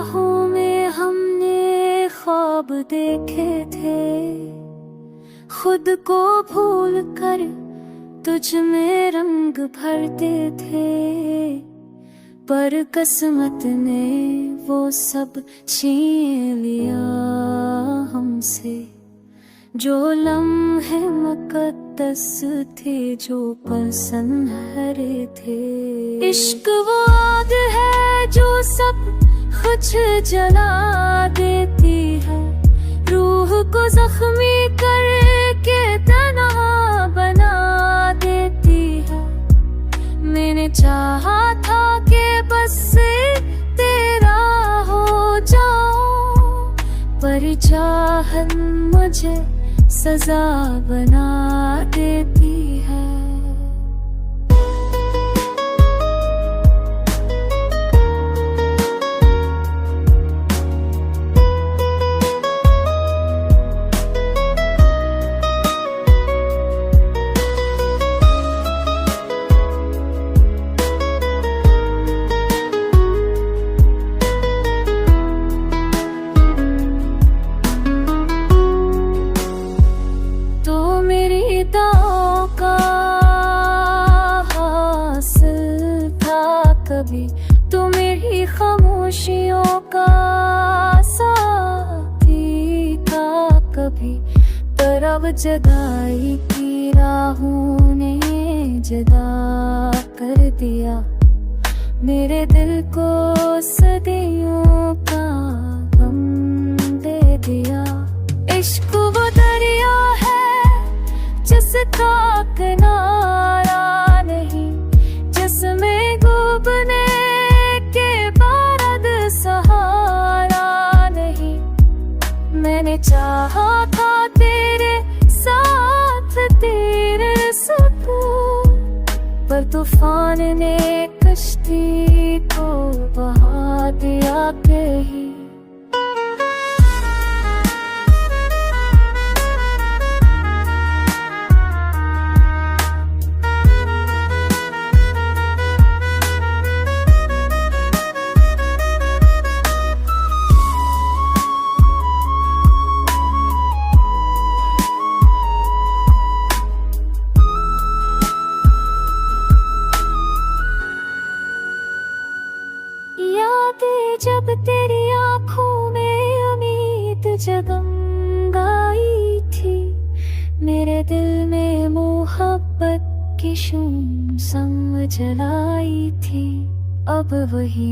राहों में हमने ख्वाब देखे थे, खुद को भूल कर तुझ में रंग भरते थे, पर किस्मत ने वो सब छीन लिया हमसे। जो लम्हे मुक़द्दस थे, जो पल सनहरे थे। इश्क वो आग है जो सब कुछ जला देती है, रूह को जख्मी करके तन्हा बना देती है। मैंने चाहा था कि बस तेरा हो जाऊं, पर चाहत मुझे सजा बना देती है। कभी तो मेरी खामोशियों का साथी था, कभी तरफ जदाई की राहों ने जदा कर दिया। मेरे दिल को सदियों का गम दे दिया। इश्क वो दरिया है जिसका किनारा नहीं, जिसमें डूबने के बाद सहारा नहीं। मैंने चाहा था तेरे साथ तेरे सुकून, पर तूफान ने कश्ती को बहा दिया कहीं। जब तेरी आँखों में उम्मीद जगमगाई थी, मेरे दिल में मोहब्बत की शम्स जलाई थी। अब वही